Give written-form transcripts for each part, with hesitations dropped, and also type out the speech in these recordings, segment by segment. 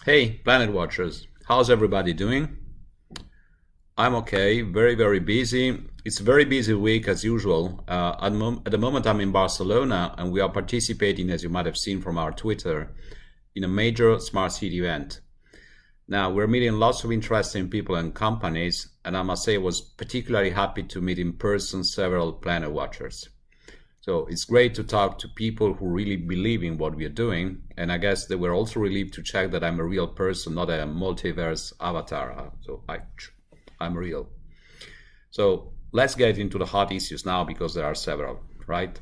Hey, Planet Watchers, how's everybody doing? I'm okay, very busy. It's a very busy week as usual. At the moment, I'm in Barcelona and we are participating, as you might have seen from our Twitter, in a major smart city event. Now, we're meeting lots of interesting people and companies, and I must say I was particularly happy to meet in person several Planet Watchers. So it's great to talk to people who really believe in what we are doing. And I guess they were also relieved to check that I'm a real person, not a multiverse avatar. I'm real. So let's get into the hot issues now because there are several, right?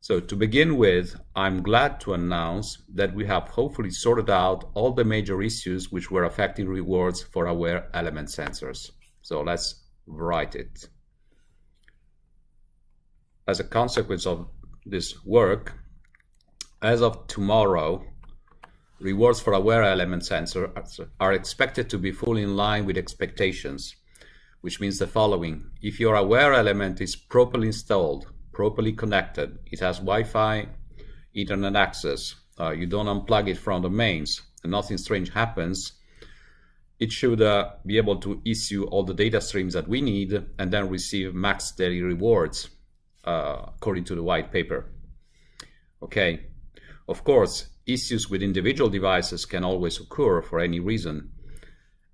So to begin with, I'm glad to announce that we have hopefully sorted out all the major issues which were affecting rewards for Awair element sensors. So let's write it. As a consequence of this work, as of tomorrow, rewards for Awair element sensors are expected to be fully in line with expectations, which means the following. If your Awair element is properly installed, properly connected, it has Wi-Fi, internet access, you don't unplug it from the mains, and nothing strange happens, it should be able to issue all the data streams that we need and then receive max daily rewards. According to the white paper. Okay, of course, issues with individual devices can always occur for any reason,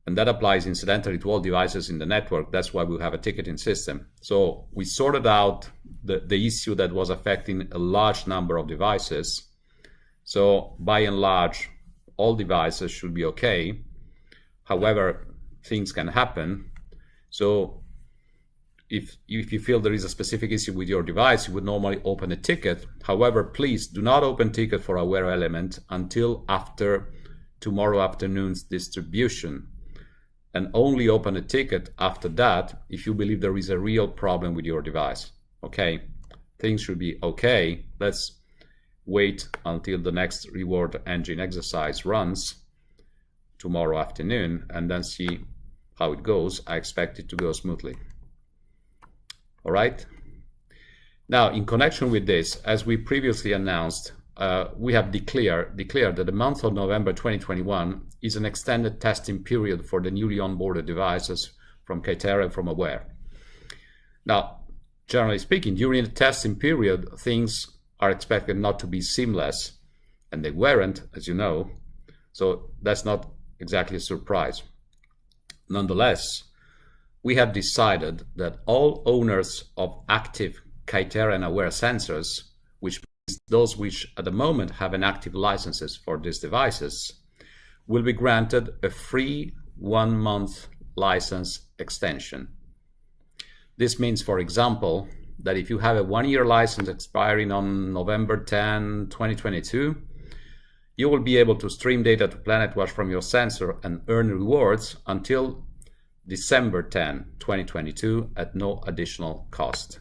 and that applies incidentally to all devices in the network. That's why we have a ticketing system. So we sorted out the issue that was affecting a large number of devices. So by and large, all devices should be okay. However, things can happen. So if you feel there is a specific issue with your device, you would normally open a ticket. However, please do not open ticket for Awair element until after tomorrow afternoon's distribution. And only open a ticket after that if you believe there is a real problem with your device. Okay, things should be okay. Let's wait until the next reward engine exercise runs tomorrow afternoon and then see how it goes. I expect it to go smoothly. All right. Now, in connection with this, as we previously announced, we have declared that the month of November 2021 is an extended testing period for the newly onboarded devices from Kythera and from Awair. Now, generally speaking, during the testing period, things are expected not to be seamless, and they weren't, as you know, so that's not exactly a surprise. Nonetheless, we have decided that all owners of active Kythera and Awair sensors, which means those which at the moment have an active licenses for these devices, will be granted a free 1-month license extension. This means, for example, that if you have a 1-year license expiring on November 10, 2022, you will be able to stream data to PlanetWatch from your sensor and earn rewards until December 10, 2022 at no additional cost.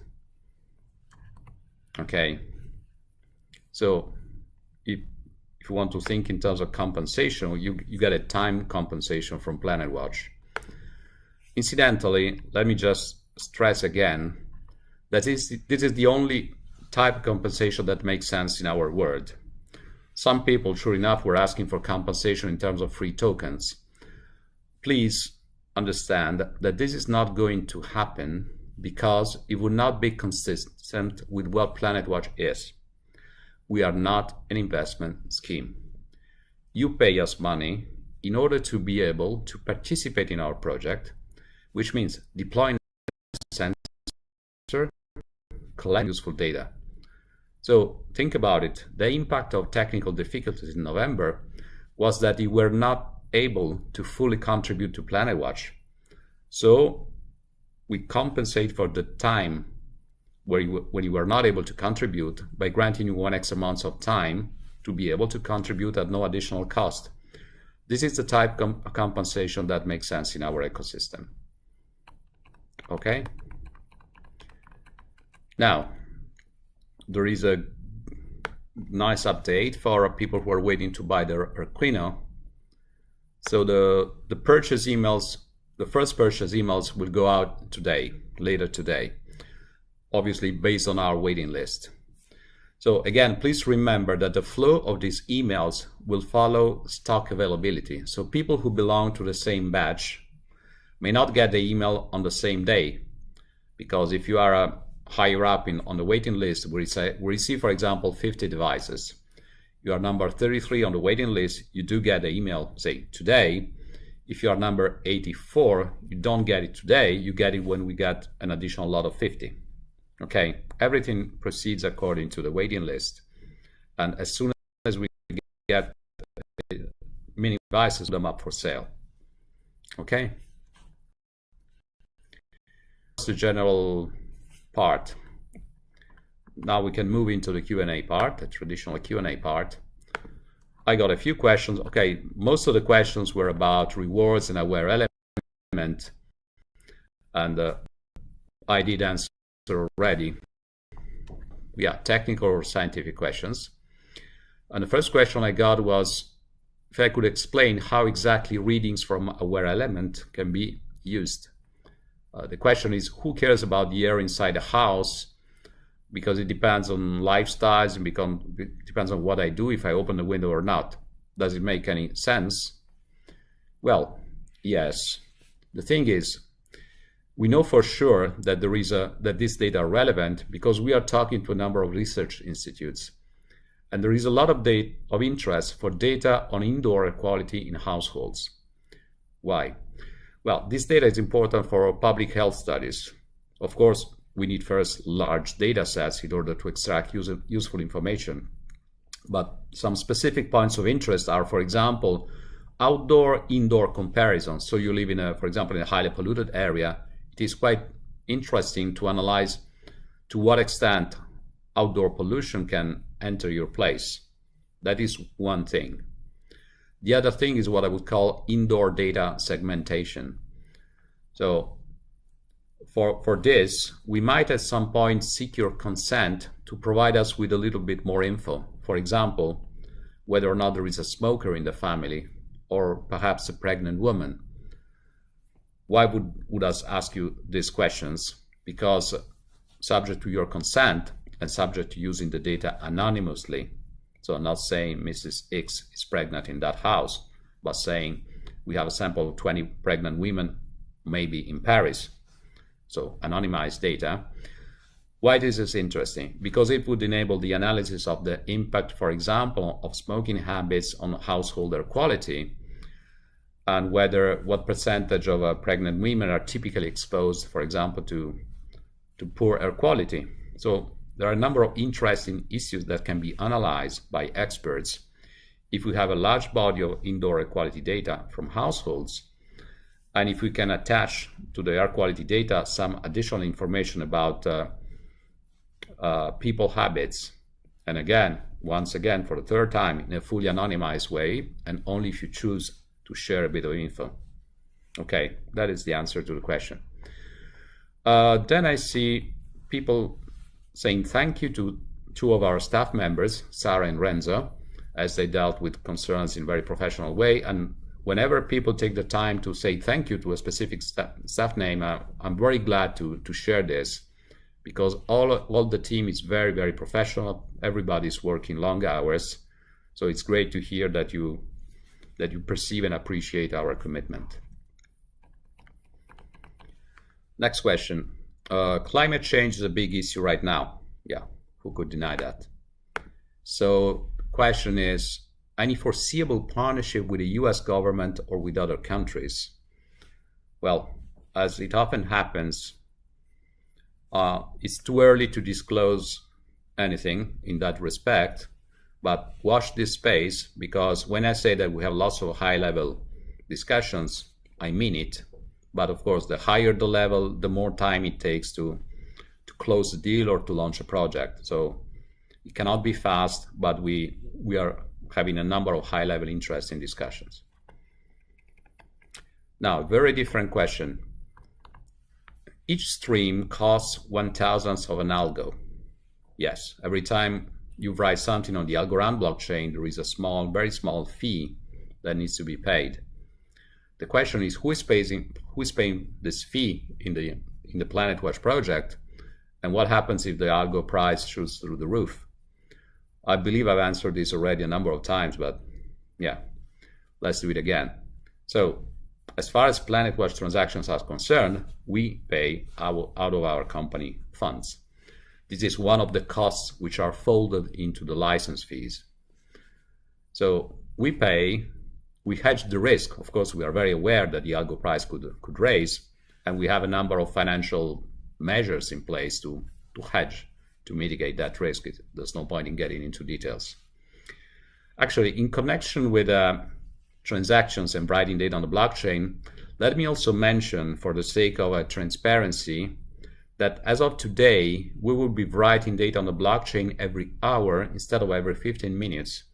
Okay, so if you want to think in terms of compensation, you get a time compensation from PlanetWatch. Incidentally, let me just stress again that this is the only type of compensation that makes sense in our world. Some people, sure enough, were asking for compensation in terms of free tokens. Please understand that this is not going to happen because it would not be consistent with what PlanetWatch is. We are not an investment scheme. You pay us money in order to be able to participate in our project, which means deploying a sensor, collect useful data. So think about it. The impact of technical difficulties in November was that you were not able to fully contribute to PlanetWatch. So we compensate for the time when you were not able to contribute by granting you 1 amount of time to be able to contribute at no additional cost. This is the type of compensation that makes sense in our ecosystem. Okay? Now, there is a nice update for people who are waiting to buy their Airqino. So the purchase emails, the first purchase emails will go out today, later today, obviously based on our waiting list. So again, please remember that the flow of these emails will follow stock availability. So people who belong to the same batch may not get the email on the same day, because if you are higher up on the waiting list, we receive, for example, 50 devices. You are number 33 on the waiting list, you do get the email, say, today. If you are number 84, you don't get it today, you get it when we get an additional lot of 50. Okay, everything proceeds according to the waiting list. And as soon as we get many devices, put them up for sale. Okay? That's the general part. Now we can move into the Q&A part, the traditional Q&A part. I got a few questions. Okay, most of the questions were about rewards and Awair element, and I did answer already. Yeah, technical or scientific questions. And the first question I got was if I could explain how exactly readings from Awair element can be used. The question is, who cares about the air inside the house? Because it depends on lifestyles and depends on what I do, if I open the window or not. Does it make any sense? Well, yes. The thing is, we know for sure that that this data are relevant because we are talking to a number of research institutes. And there is a lot of interest for data on indoor air quality in households. Why? Well, this data is important for public health studies. Of course, we need first large data sets in order to extract useful information. But some specific points of interest are, for example, outdoor-indoor comparisons. So you live for example, in a highly polluted area. It is quite interesting to analyze to what extent outdoor pollution can enter your place. That is one thing. The other thing is what I would call indoor data segmentation. So for this, we might at some point seek your consent to provide us with a little bit more info. For example, whether or not there is a smoker in the family or perhaps a pregnant woman. Why would us ask you these questions? Because subject to your consent and subject to using the data anonymously, so not saying Mrs. X is pregnant in that house, but saying we have a sample of 20 pregnant women, maybe in Paris. So anonymized data. Why this is interesting? Because it would enable the analysis of the impact, for example, of smoking habits on household air quality, and what percentage of pregnant women are typically exposed, for example, to poor air quality. So there are a number of interesting issues that can be analyzed by experts if we have a large body of indoor air quality data from households, and if we can attach to the air quality data some additional information about people habits. And again, once again, for the third time, in a fully anonymized way, and only if you choose to share a bit of info. Okay, that is the answer to the question. Then I see people saying thank you to two of our staff members, Sarah and Renzo, as they dealt with concerns in a very professional way. And whenever people take the time to say thank you to a specific staff name, I'm very glad to share this, because all the team is very, very professional. Everybody's working long hours. So it's great to hear that you perceive and appreciate our commitment. Next question. Climate change is a big issue right now. Yeah, who could deny that? So the question is, any foreseeable partnership with the US government or with other countries? Well, as it often happens, it's too early to disclose anything in that respect, but watch this space, because when I say that we have lots of high-level discussions, I mean it. But of course, the higher the level, the more time it takes to close a deal or to launch a project. So it cannot be fast, but we are having a number of high-level interesting discussions. Now, very different question. Each stream costs 1/1000th of an algo. Yes, every time you write something on the Algorand blockchain, there is a small, very small fee that needs to be paid. The question is, who is paying this fee in the PlanetWatch project, and what happens if the algo price shoots through the roof? I believe I've answered this already a number of times, but yeah, let's do it again. So as far as PlanetWatch transactions are concerned, we pay out of our company funds. This is one of the costs which are folded into the license fees. So we hedge the risk. Of course, we are very aware that the algo price could raise, and we have a number of financial measures in place to hedge, to mitigate that risk. There's no point in getting into details. Actually, in connection with transactions and writing data on the blockchain, let me also mention, for the sake of transparency, that as of today, we will be writing data on the blockchain every hour instead of every 15 minutes.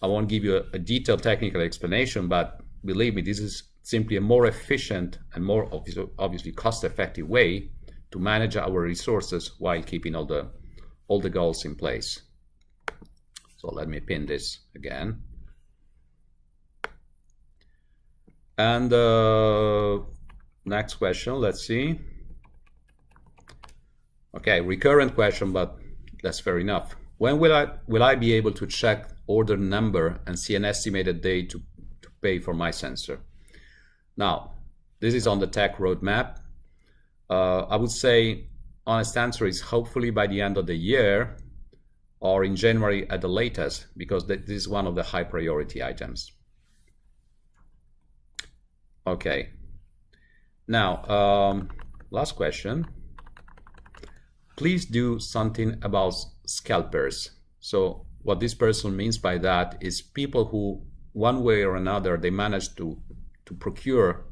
I won't give you a detailed technical explanation, but believe me, this is simply a more efficient and more obviously cost-effective way to manage our resources while keeping all the goals in place. So let me pin this again. And next question, let's see. Okay, recurrent question, but that's fair enough. When will I be able to check order number and see an estimated date to pay for my sensor? Now, this is on the tech roadmap. I would say honest answer is hopefully by the end of the year or in January at the latest, because this is one of the high priority items. Okay. Now, last question. Please do something about scalpers. So what this person means by that is people who, one way or another, they manage to procure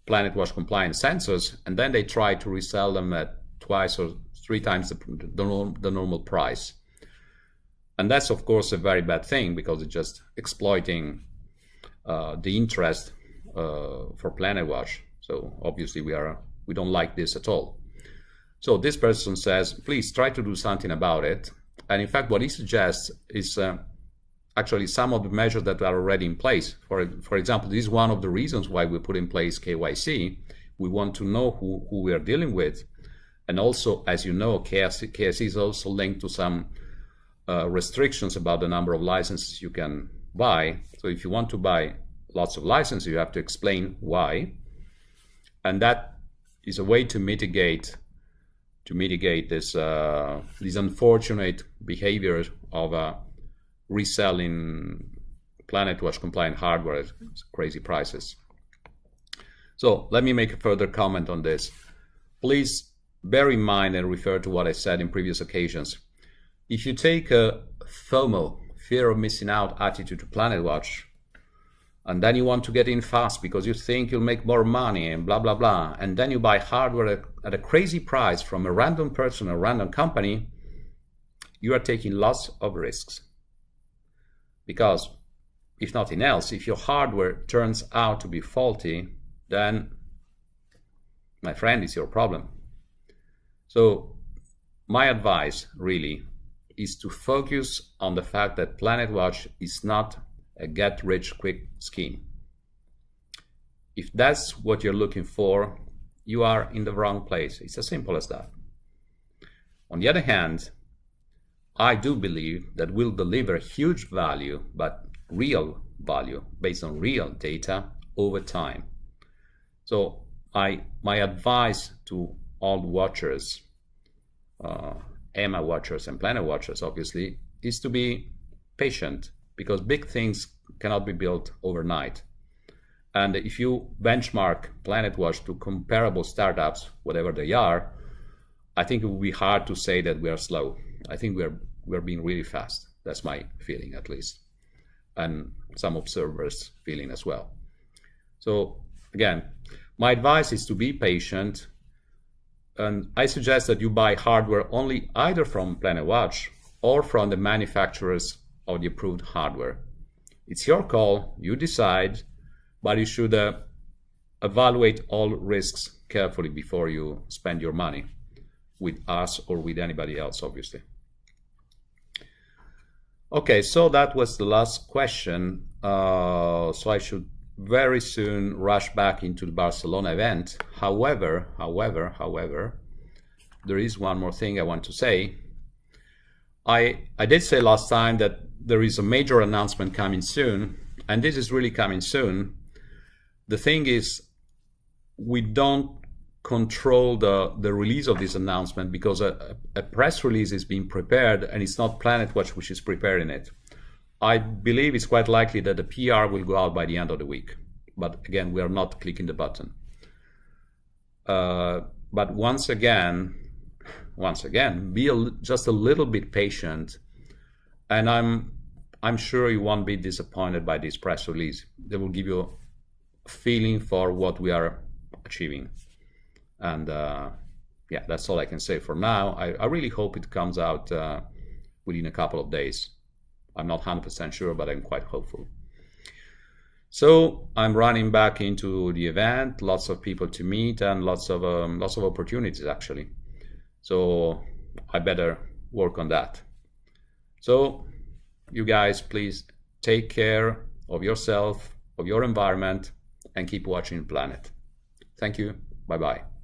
PlanetWatch compliant sensors, and then they try to resell them at 2 or 3 times the normal price. And that's, of course, a very bad thing, because it's just exploiting the interest for PlanetWatch. So obviously we don't like this at all. So this person says, please try to do something about it. And in fact, what he suggests is actually some of the measures that are already in place. For example, this is one of the reasons why we put in place KYC. We want to know who we are dealing with. And also, as you know, KYC is also linked to some restrictions about the number of licenses you can buy. So if you want to buy lots of licenses, you have to explain why. And that is a way to mitigate this these unfortunate behaviors of reselling PlanetWatch compliant hardware at crazy prices. So let me make a further comment on this. Please bear in mind and refer to what I said in previous occasions. If you take a FOMO, fear of missing out attitude to PlanetWatch, and then you want to get in fast because you think you'll make more money and blah, blah, blah, and then you buy hardware at a crazy price from a random person, a random company, you are taking lots of risks. Because if nothing else, if your hardware turns out to be faulty, then, my friend, it's your problem. So my advice really is to focus on the fact that PlanetWatch is not a get-rich-quick scheme. If that's what you're looking for, you are in the wrong place. It's as simple as that. On the other hand, I do believe that we'll deliver huge value, but real value based on real data over time. So my advice to all watchers, EMA watchers and Planet watchers obviously, is to be patient, because big things cannot be built overnight. And if you benchmark PlanetWatch to comparable startups, whatever they are, I think it would be hard to say that we are slow. I think we're being really fast. That's my feeling, at least, and some observers' feeling as well. So again, my advice is to be patient, and I suggest that you buy hardware only either from PlanetWatch or from the manufacturers of the approved hardware. It's your call, you decide, but you should evaluate all risks carefully before you spend your money with us or with anybody else, obviously. Okay, so that was the last question. So I should very soon rush back into the Barcelona event. However, there is one more thing I want to say. I did say last time that there is a major announcement coming soon, and this is really coming soon. The thing is, we don't control the release of this announcement because a press release is being prepared, and it's not PlanetWatch which is preparing it. I believe it's quite likely that the PR will go out by the end of the week. But again, we are not clicking the button. But once again, be just a little bit patient, and I'm sure you won't be disappointed by this press release. They will give you a feeling for what we are achieving, and yeah, that's all I can say for now. I really hope it comes out within a couple of days. I'm not 100% sure, but I'm quite hopeful. So I'm running back into the event, lots of people to meet, and lots of opportunities actually. So I better work on that. So you guys, please take care of yourself, of your environment, and keep watching Planet. Thank you. Bye-bye.